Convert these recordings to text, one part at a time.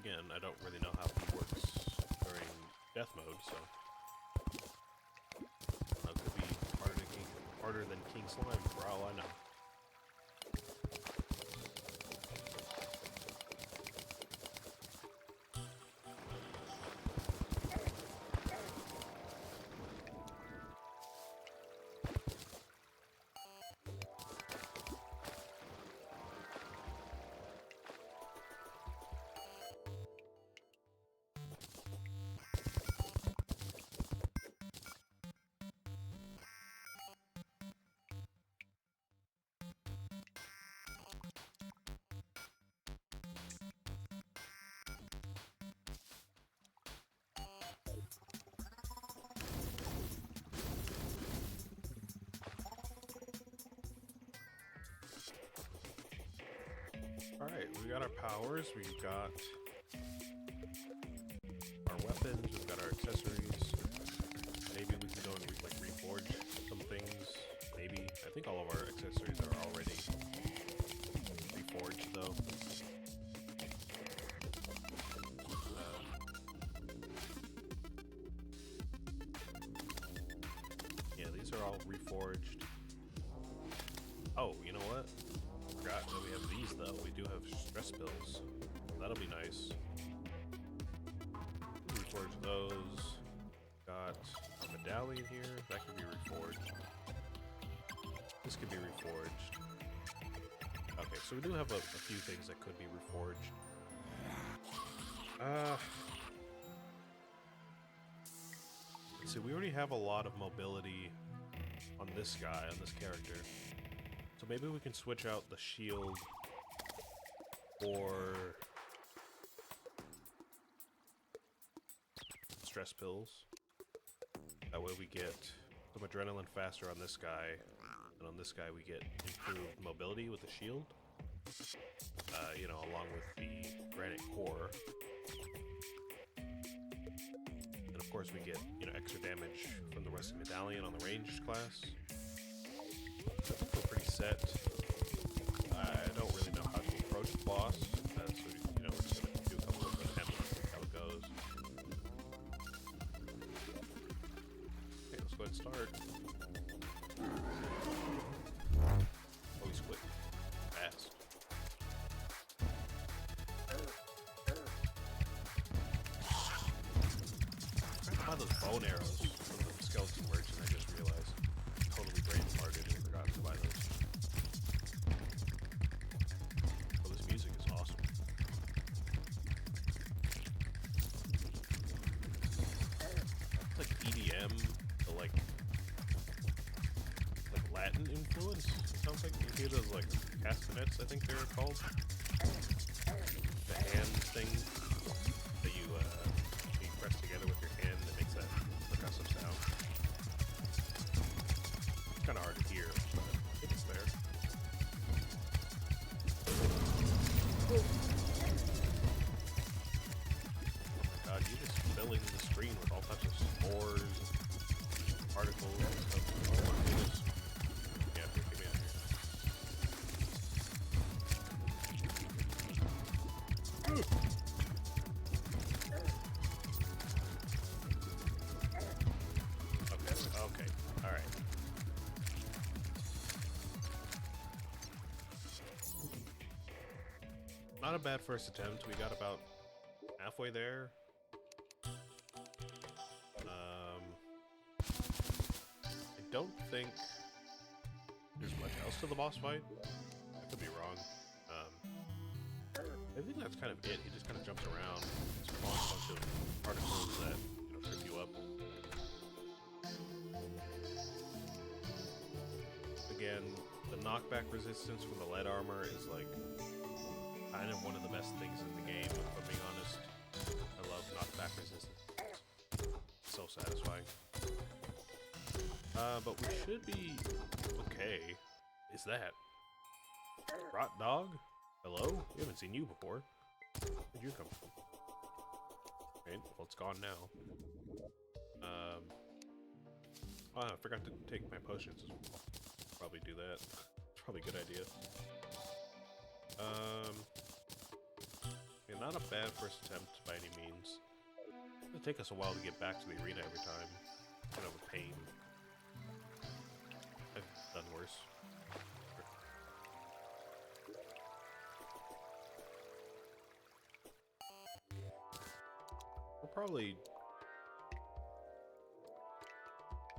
again, I don't really know how he works during death mode, so it could be harder than King Slime for all I know. Alright, we got our powers, we got our weapons, we've got our accessories. Maybe we can go and like reforge some things. Maybe. I think all of our accessories are already reforged though. Yeah, these are all reforged. Oh, you know what? Forgot that we have these though. We do have stress pills. That'll be nice. Reforge those. Got a medallion here. That could be reforged. This could be reforged. Okay, so we do have a few things that could be reforged. Let's see, we already have a lot of mobility on this guy, on this character. So maybe we can switch out the shield for stress pills. That way we get some adrenaline faster on this guy, and on this guy we get improved mobility with the shield. You know, along with the granite core. And of course we get, you know, extra damage from the rusty medallion on the ranged class. So I think we're pretty set. I don't really know how to approach the boss, so you know, we're just gonna do a couple of attempts and see how it goes. Okay, let's go ahead and start. Oh, he's quick. Fast. I found those bone arrows from the skeleton merchant, I just realized. Totally brain-farted and forgot to buy those. Oh, this music is awesome. It's like EDM, but like Latin influence. It sounds like you hear those like castanets, I think they're called. The hand thing that you press together with your hand that makes that percussive sound. It's kind of hard to hear, but I think it's there. Oh my god, you're just filling the screen with all types of spores, particles, and stuff. Oh my goodness. Yeah, here, get me out here. Okay, alright. Not a bad first attempt. We got about halfway there. I don't think there's much else to the boss fight. I could be wrong. I think that's kind of it. He just kind of jumps around, spawns a bunch of particles that, you know, trip you up. Again, the knockback resistance from the lead armor is like kind of one of the best things in the game, if I'm being honest. I love knockback resistance. So satisfying. But we should be okay. Is that? Rot dog? Hello? We haven't seen you before. Where'd you come from? Okay, well it's gone now. Oh, I forgot to take my potions as well. Probably do that. It's probably a good idea. Okay, Okay, not a bad first attempt by any means. It'll take us a while to get back to the arena every time. Kind of a pain. I've done worse. We'll probably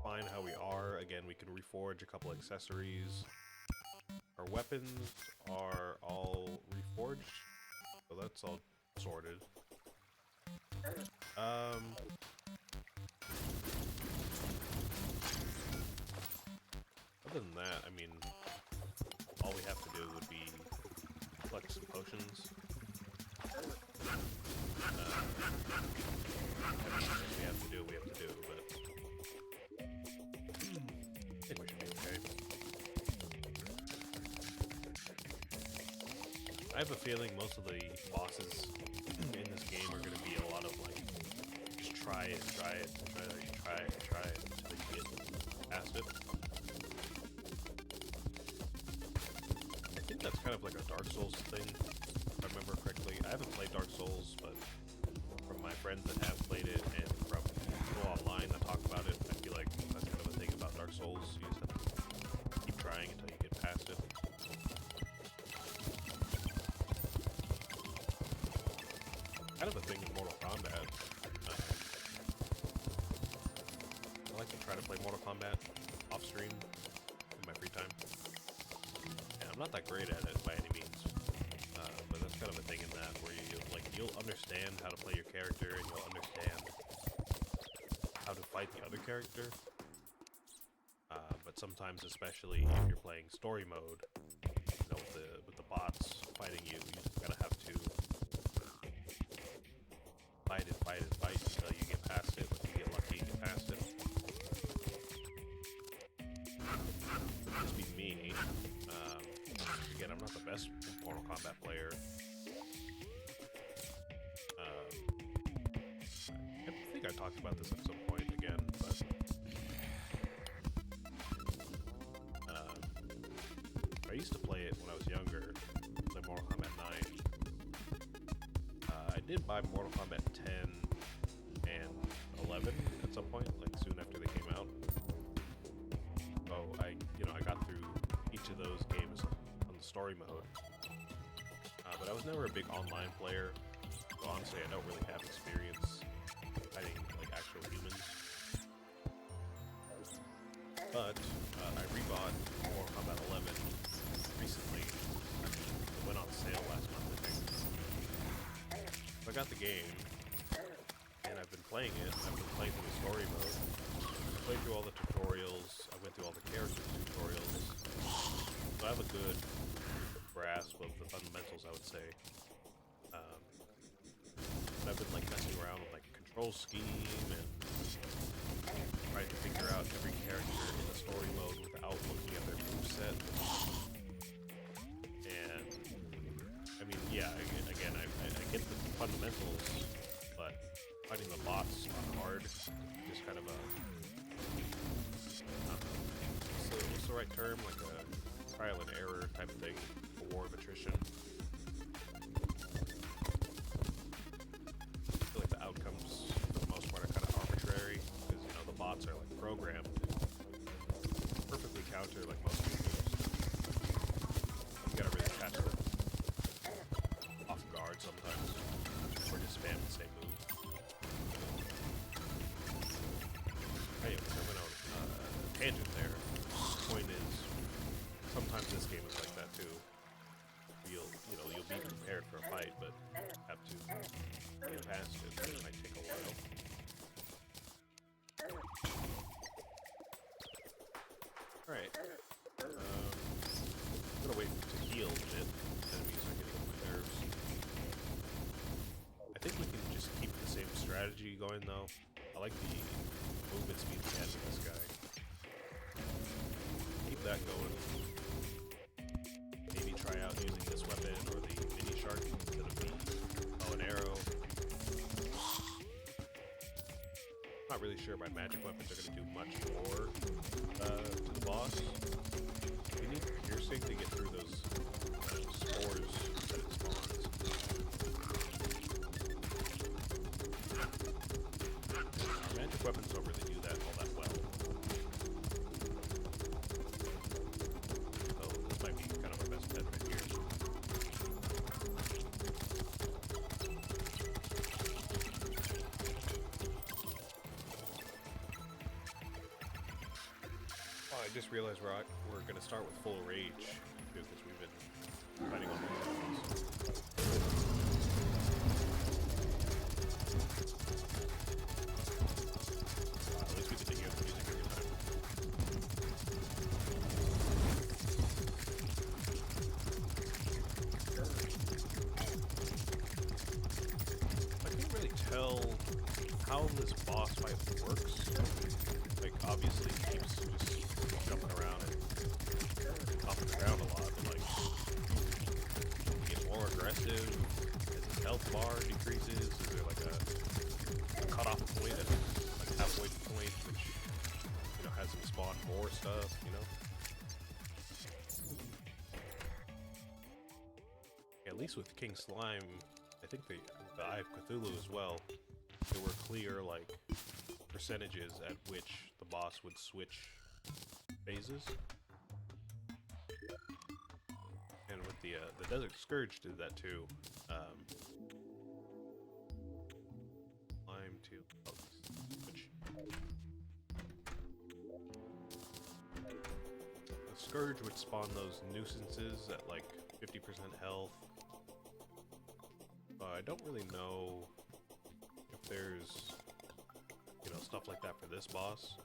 fine how we are. Again, we can reforge a couple accessories. Our weapons are all reforged, so that's all sorted. Other than that, I mean, all we have to do would be collect some potions. Everything we have to do, but I think we should be okay. I have a feeling most of the bosses in this game are going to be a lot of like, just try it until you get past it. I think that's kind of like a Dark Souls thing, if I remember correctly. I haven't played Dark Souls, but from my friends that have played it and from people online that talk about it, I feel like that's kind of a thing about Dark Souls. You just have to keep trying until you get past it. Kind of a thing in Mortal Kombat. I like to try to play Mortal Kombat off stream in my free time. And I'm not that great at it by any means, but that's kind of a thing in that where you'll understand how to play your character and you'll understand how to fight the other character. But sometimes, especially if you're playing story mode, you know, with the bots fighting you, you just gotta have to fight until you get past it. If you get lucky, you get past it. Would just be me. Again, I'm not the best Mortal Kombat player. I think I talked about this at some point again, but I used to play it when I was younger, play Mortal Kombat 9. I did buy Mortal Kombat 10 and 11 at some point, like soon after they came out. So I got through each of those games on the story mode. But I was never a big online player, so honestly I don't really have experience fighting like actual humans. But I rebought Mortal Kombat 11 recently. It went on sale last month, I think. So I got the game, and I've been playing it. I've been playing through the story mode. I played through all the tutorials. I went through all the character tutorials. So I have a good grasp of the fundamentals, I would say. But I've been like messing around with like control scheme and trying to figure out every character in the story mode without looking at their moveset. And I mean, yeah, again, I get the fundamentals, but fighting the bots on hard is kind of a what's the right term? Like a trial and error type of thing, a war of attrition. I feel like the outcomes, for the most part, are kind of arbitrary, because, you know, the bots are, like, programmed to perfectly counter, like, most of your moves. You gotta really catch them off guard sometimes, or just spam the same move. Anyway, I went on a tangent there. The point is, sometimes this game is like that too. You'll be prepared for a fight, but have to get past it. It might take a while. Alright. I'm gonna wait to heal a bit. Enemies are getting on my nerves. I think we can just keep the same strategy going though. I like the movement speed we had with this guy. Keep that going. Maybe try out using this weapon or the mini shark instead of the bow and arrow. Not really sure my magic weapons are going to do much more to the boss. We need piercing to get through those spores that it spawns. just realized we're gonna start with full rage because we've been fighting on these enemies. At least we get to hear the music every time. I can't really tell how this boss fight works. Like, obviously, he keeps just jumping around and hopping around a lot, but like, he gets more aggressive as his health bar decreases. Is there like a cutoff point at like halfway point, which, you know, has him spawn more stuff, you know? At least with King Slime, I think the Eye of Cthulhu as well, there were clear, like, percentages at which the boss would switch phases. And with the Desert Scourge did that too. Climb to switch. The Scourge would spawn those nuisances at like 50% health. I don't really know if there's, you know, stuff like that for this boss.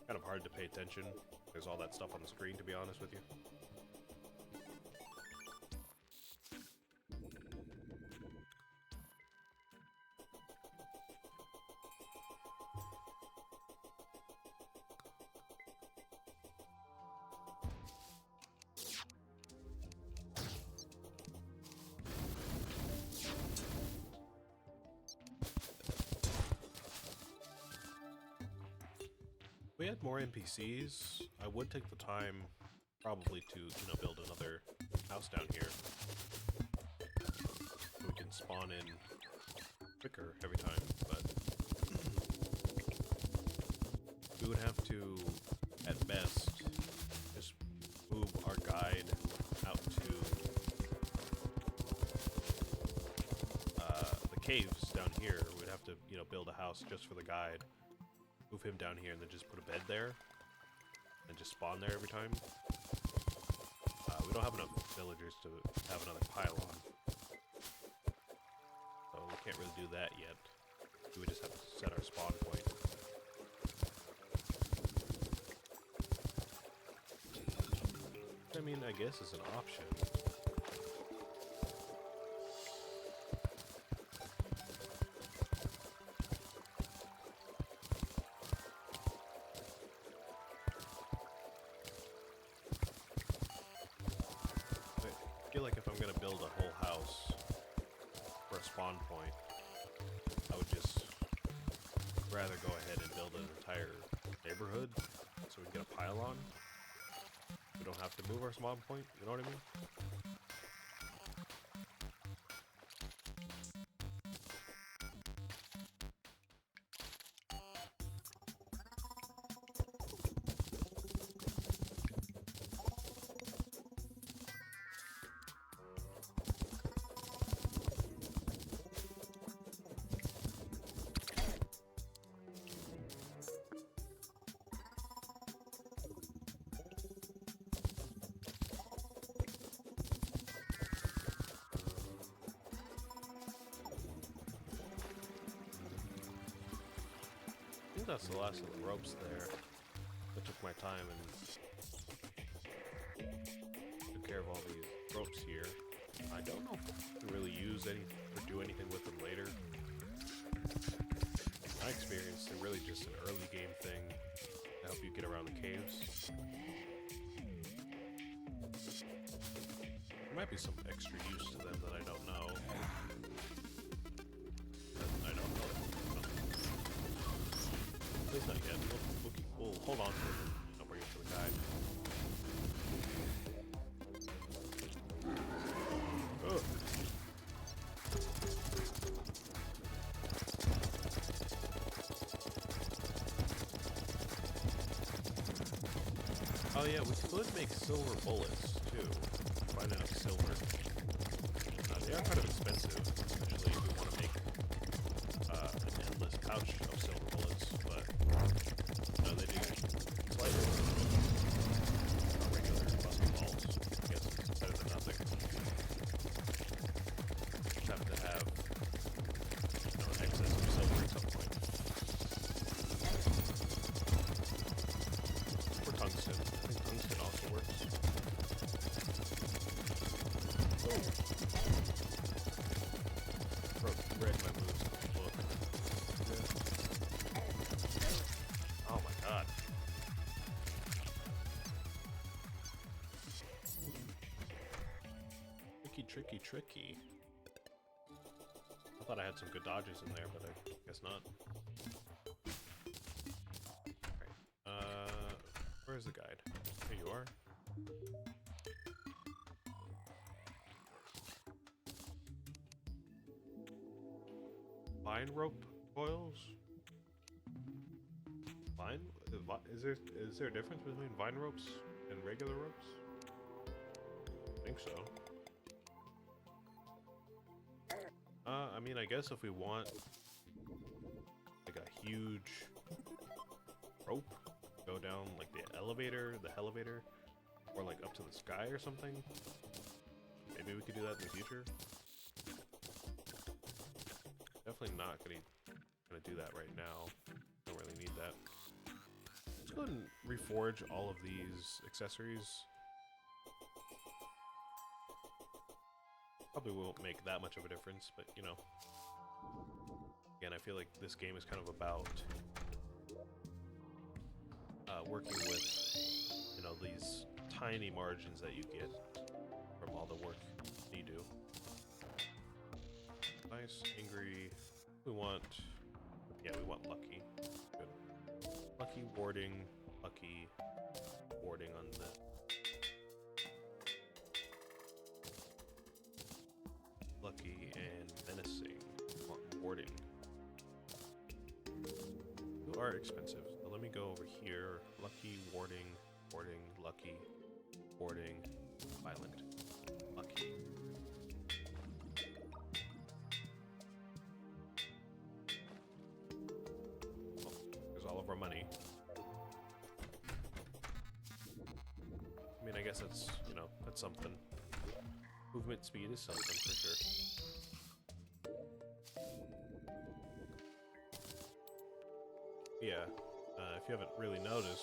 Kind of hard to pay attention. There's all that stuff on the screen, to be honest with you. If we had more NPCs, I would take the time probably to, you know, build another house down here. So we can spawn in quicker every time, but we would have to, at best, just move our guide out to the caves down here. We'd have to, you know, build a house just for the guide. Move him down here and then just put a bed there and just spawn there every time. We don't have enough villagers to have another pylon, so we can't really do that yet. We would just have to set our spawn point. I mean, I guess it's an option. I feel like if I'm gonna build a whole house for a spawn point, I would just rather go ahead and build an entire neighborhood so we can get a pylon. We don't have to move our spawn point, you know what I mean? I think that's the last of the ropes there. I took my time and took care of all these ropes here. I don't know if we can really use any or do anything with them later. In my experience, they're really just an early game thing to help you get around the caves. There might be some extra use to them that I don't know. At least not yet. We'll hold on to it. I'll bring it to the guide. Oh. Oh yeah, we could make silver bullets too. Find enough silver. They are kind of expensive, especially if we want to make an endless pouch of silver bullets, but no, they do slightly tricky, tricky. I thought I had some good dodges in there, but I guess not. Alright, where's the guide? Here you are. Vine rope coils? Vine? Is there a difference between vine ropes and regular ropes? I think so. I mean, I guess if we want like a huge rope, go down like the elevator, or like up to the sky or something. Maybe we could do that in the future. Definitely not gonna do that right now. Don't really need that. Let's go ahead and reforge all of these accessories. Probably won't make that much of a difference, but you know. Again, I feel like this game is kind of about working with, you know, these tiny margins that you get from all the work you do. Nice, angry. We want lucky. Good. Lucky warding on the. Lucky and menacing. Want warding. You are expensive. So let me go over here. Lucky, warding, lucky, warding, violent, lucky. Oh, there's all of our money. I mean, I guess that's, you know, that's something. Movement speed is something for sure. Yeah, if you haven't really noticed,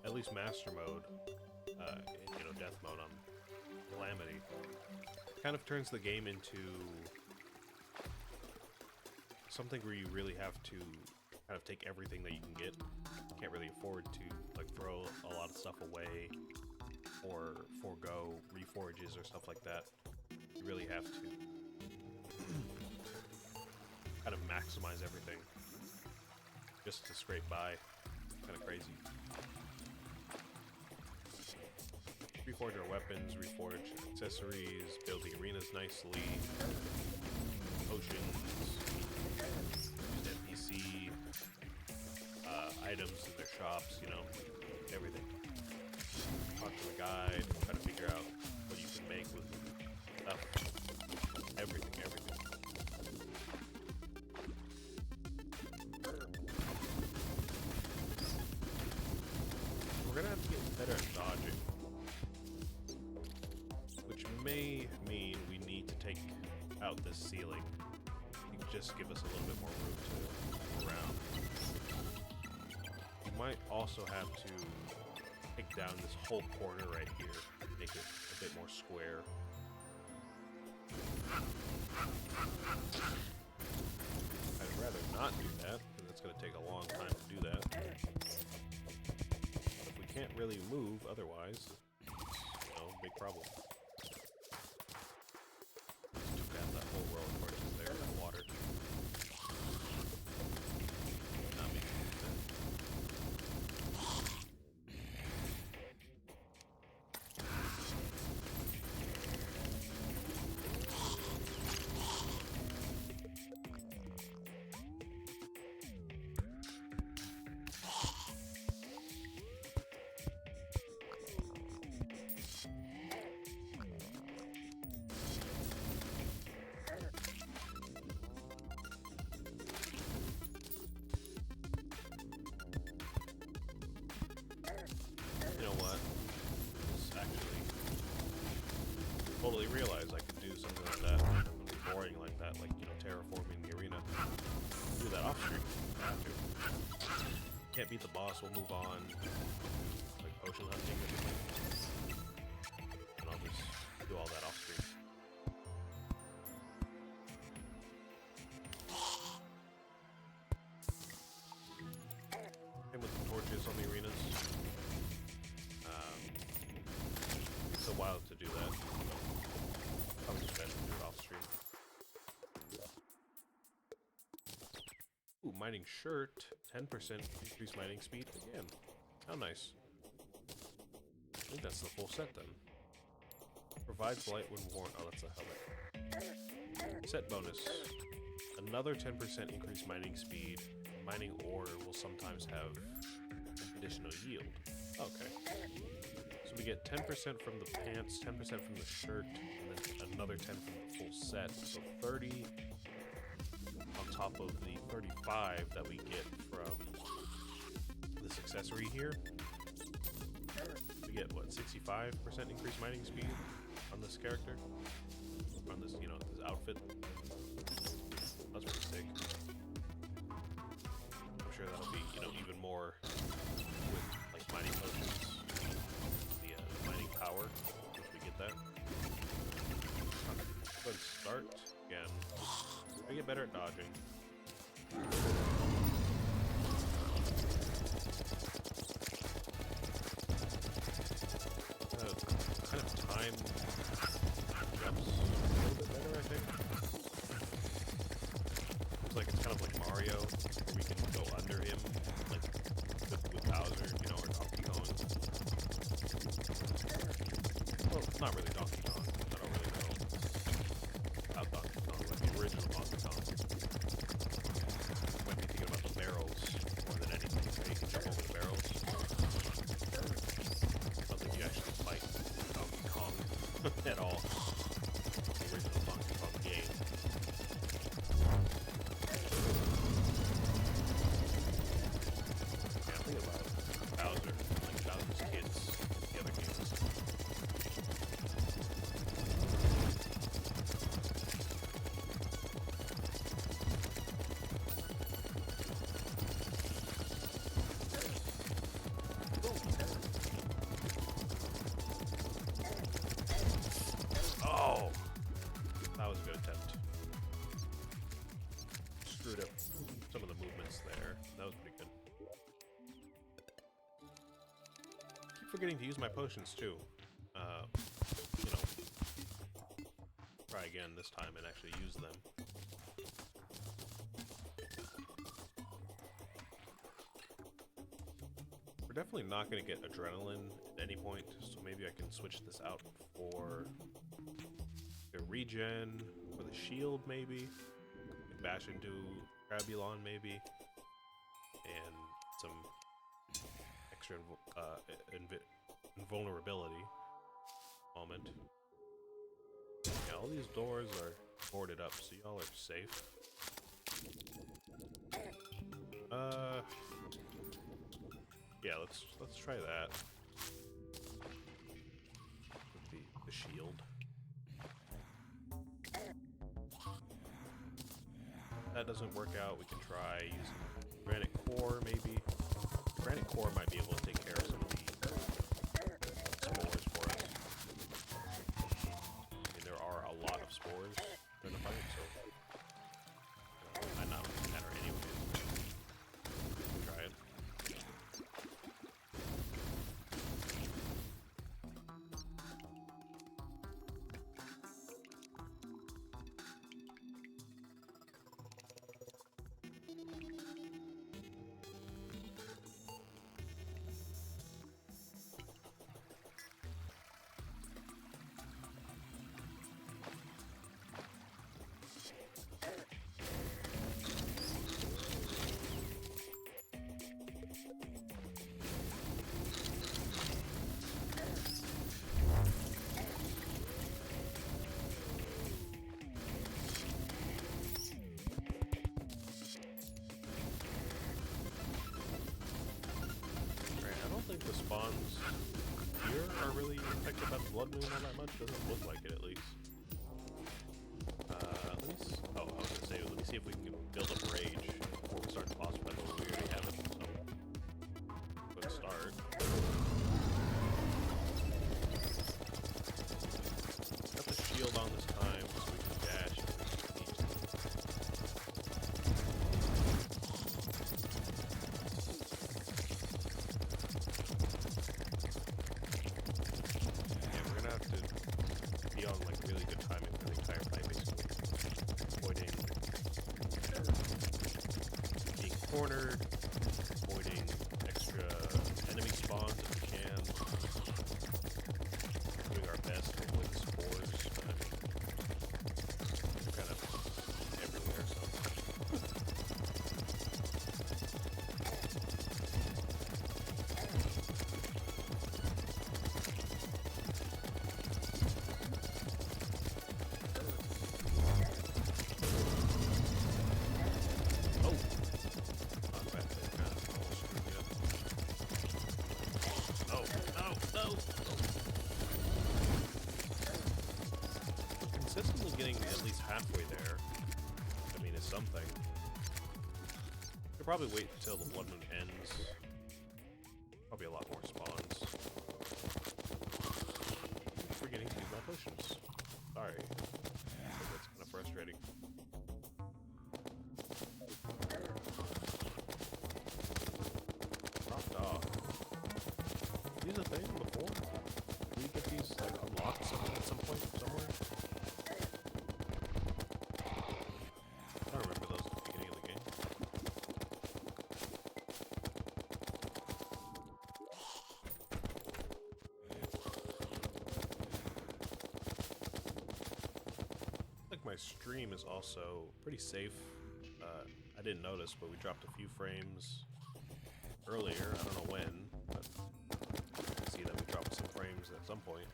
at least Master Mode, you know, Death Mode on Calamity, kind of turns the game into something where you really have to kind of take everything that you can get. You can't really afford to like throw a lot of stuff away or forego reforges or stuff like that. You really have to kind of maximize everything just to scrape by. Kind of crazy. Reforge our weapons, reforge accessories, build the arenas nicely, potions, use NPC items in their shops, you know, everything. Talk to the guide, try to figure out what you can make with stuff. Everything. We're gonna have to get better at dodging, which may mean we need to take out this ceiling. Just give us a little bit more room to move around. We might also have to take down this whole corner right here, make it a bit more square. I'd rather not do that, because it's going to take a long time to do that. But if we can't really move otherwise, you know, big problem. Took out that whole row of torches there in that water. Not making sense. You know what? Just actually totally realized I could do something like that. Something boring like that, like, you know, terraforming the arena. Do that off stream. I have to. Can't beat the boss, we'll move on. Like potion hunting or something. And I'll just do all that off stream. And with the torches on the arenas. Takes a while to do that. Ooh, mining shirt. 10% increased mining speed again. How nice. I think that's the full set then. Provides light when worn. Oh, that's a helmet. Set bonus. Another 10% increased mining speed. Mining ore will sometimes have additional yield. Okay. So we get 10% from the pants, 10% from the shirt, and then another 10 from the full set. So 30 on top of the 35 that we get from this accessory here. We get, what, 65% increased mining speed on this character? On this, you know, this outfit. That's pretty sick. I'm sure that'll be, you know, even more with, like, mining potions. The mining power, once we get that. Go ahead and start again. I get better at dodging. Kind of time jumps a little bit better, I think. Looks like it's kind of like Mario, where we can go under him, like with Bowser, you know, or Donkey Kong. Well, it's not really Donkey Kong. I don't really know about Donkey Kong, like the original Donkey Kong. Might be thinking about the barrels more than anything. So you can jump over the barrels. I don't think you actually fight Donkey Kong at all. The original Donkey Kong game. Yeah, think about Bowser, like Bowser's kids, the other games. Oh! That was a good attempt. Screwed up some of the movements there. That was pretty good. Keep forgetting to use my potions too. You know, try again this time and actually use them. We're definitely not going to get adrenaline at any point, so maybe I can switch this out for the regen, for the shield maybe. Bash into Crabulon maybe, and some extra invulnerability moment. Yeah, all these doors are boarded up, so y'all are safe. Yeah, let's try that. With the shield. If that doesn't work out, we can try using Granite Core maybe. Granite Core might be able to take care of some of the spores for us. I mean, there are a lot of spores in the fight, so might not matter anyway. Try it. The spawns here are really affected by the blood moon all that much. Doesn't look like it, at least. I was gonna say, let me see if we can build up rage before we start the boss fight. But we already have it, so let's start. Got the shield on this time, so we can dash. Be on like really cornered, avoiding extra enemy spawns if we can. Doing our best to avoid the spores, but I mean, they're kind of everywhere, so. Consistently getting at least halfway there, I mean, is something. Could probably wait until the blood moon ends. Probably a lot more spawns. Forgetting to use my potions. Sorry. That's kind of frustrating. Rock dog. These a thing before? Did we get these like unlocked at some point somewhere? I don't remember those at the beginning of the game. I think my stream is also pretty safe. I didn't notice, but we dropped a few frames earlier. I don't know when, but I see that we dropped some frames at some point.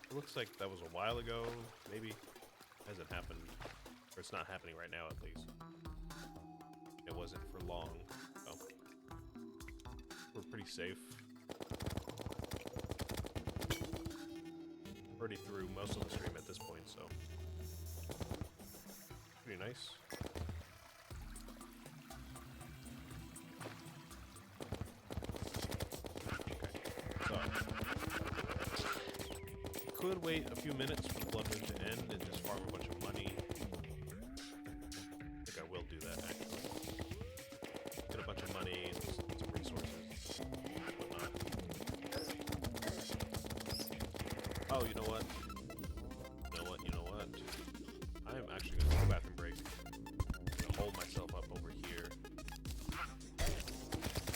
It looks like that was a while ago, maybe. It hasn't happened, or it's not happening right now at least. It wasn't for long, so we're pretty safe. Already through most of the stream at this point, so pretty nice. Could wait a few minutes for the blood moon to end and just farm a bunch of money. I think I will do that, actually. Get a bunch of money and some resources and whatnot. Oh, you know what? I am actually going to take a bathroom break. I'm going to hold myself up over here. I'm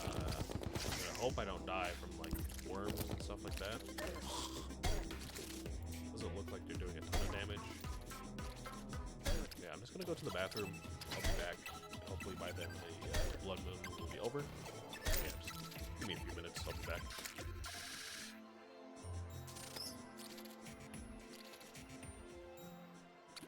going to hope I don't die from, like, worms and stuff like that. Doesn't look like they're doing a ton of damage. Yeah, I'm just gonna go to the bathroom. I'll be back. And hopefully by then the blood moon will be over. Yeah, just give me a few minutes. I'll be back.